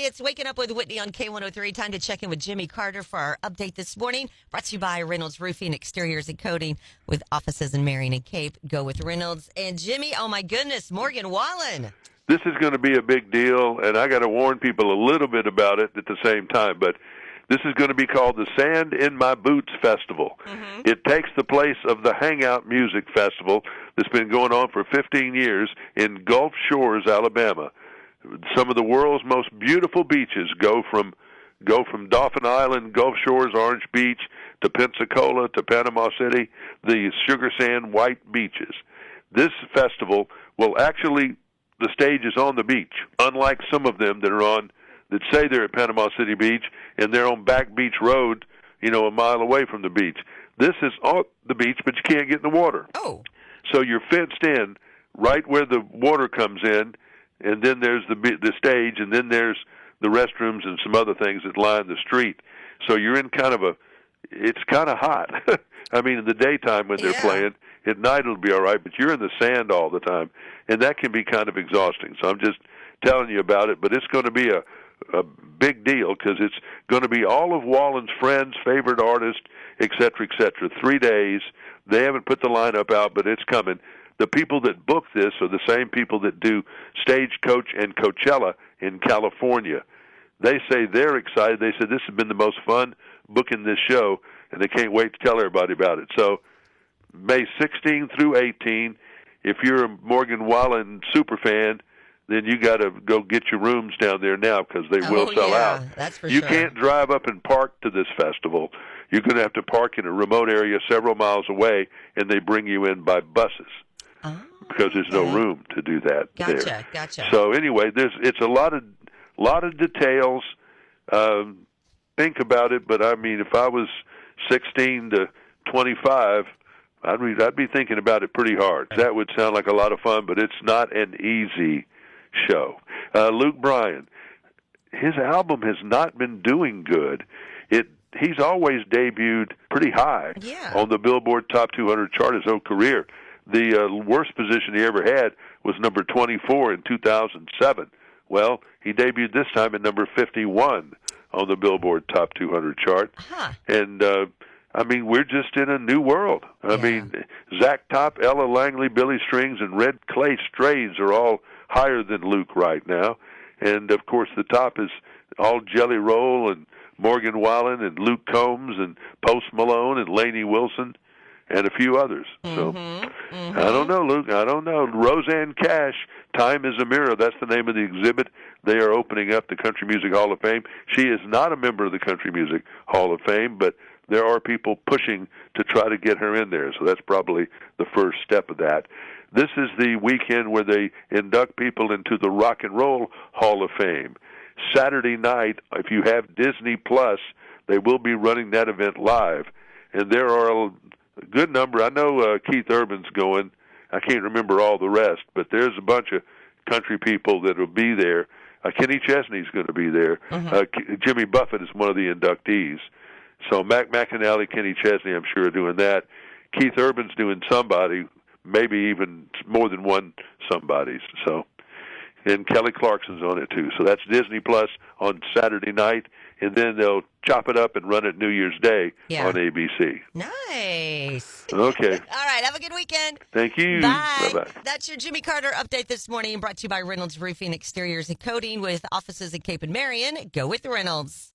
it's Waking Up with Whitney on K103. Time to check in with Jimmy Carter for our update this morning. Brought to you by Reynolds Roofing, Exteriors, and Coating with offices in Marion and Cape. Go with Reynolds. And Jimmy, oh my goodness, Morgan Wallen. This is going to be a big deal, and I got to warn people a little bit about it at the same time. But this is going to be called the Sand in My Boots Festival. Mm-hmm. It takes the place of the Hangout Music Festival that's been going on for 15 years in Gulf Shores, Alabama. Some of the world's most beautiful beaches go from Dauphin Island, Gulf Shores, Orange Beach, to Pensacola, to Panama City, the sugar sand white beaches. This festival will actually, the stage is on the beach, unlike some of them that say they're at Panama City Beach and they're on Back Beach Road, a mile away from the beach. This is on the beach, but you can't get in the water. Oh. So you're fenced in right where the water comes in, and then there's the stage, and then there's the restrooms and some other things that line the street. So you're in it's kind of hot. I mean, in the daytime when they're playing, at night it'll be all right, but you're in the sand all the time, and that can be kind of exhausting. So I'm just telling you about it, but it's going to be a big deal because it's going to be all of Wallen's friends, favorite artists, et cetera, 3 days. They haven't put the lineup out, but it's coming. The people that book this are the same people that do Stagecoach and Coachella in California. They say they're excited. They said this has been the most fun booking this show, and they can't wait to tell everybody about it. So May 16 through 18, if you're a Morgan Wallen super fan, then you got to go get your rooms down there now because they will sell out. That's for you sure. Can't drive up and park to this festival. You're going to have to park in a remote area several miles away, and they bring you in by buses. Because there's no room to do that there. Gotcha. So anyway, it's a lot of details. Think about it, but I mean, if I was 16 to 25, I'd be thinking about it pretty hard. That would sound like a lot of fun, but it's not an easy show. Luke Bryan, his album has not been doing good. He's always debuted pretty high on the Billboard Top 200 chart his whole career. The worst position he ever had was number 24 in 2007. Well, he debuted this time at number 51 on the Billboard Top 200 chart. And, we're just in a new world. I mean, Zach Top, Ella Langley, Billy Strings, and Red Clay Strays are all higher than Luke right now. And, of course, the top is all Jelly Roll and Morgan Wallen and Luke Combs and Post Malone and Lainey Wilson and a few others. So, I don't know, Luke. I don't know. Roseanne Cash, Time is a Mirror. That's the name of the exhibit. They are opening up the Country Music Hall of Fame. She is not a member of the Country Music Hall of Fame, but there are people pushing to try to get her in there. So that's probably the first step of that. This is the weekend where they induct people into the Rock and Roll Hall of Fame. Saturday night, if you have Disney Plus, they will be running that event live. And there are a good number. I know Keith Urban's going. I can't remember all the rest, but there's a bunch of country people that will be there. Kenny Chesney's going to be there. Jimmy Buffett is one of the inductees. So Mac McAnally, Kenny Chesney, I'm sure, are doing that. Keith Urban's doing somebody, maybe even more than one somebody's. So, and Kelly Clarkson's on it too. So that's Disney Plus on Saturday night, and then they'll chop it up and run it New Year's Day on ABC. Nice. Okay. All right. Have a good weekend. Thank you. Bye. Bye-bye. That's your Jimmy Carter update this morning, brought to you by Reynolds Roofing, Exteriors, and Coating with offices in Cape and Marion. Go with Reynolds.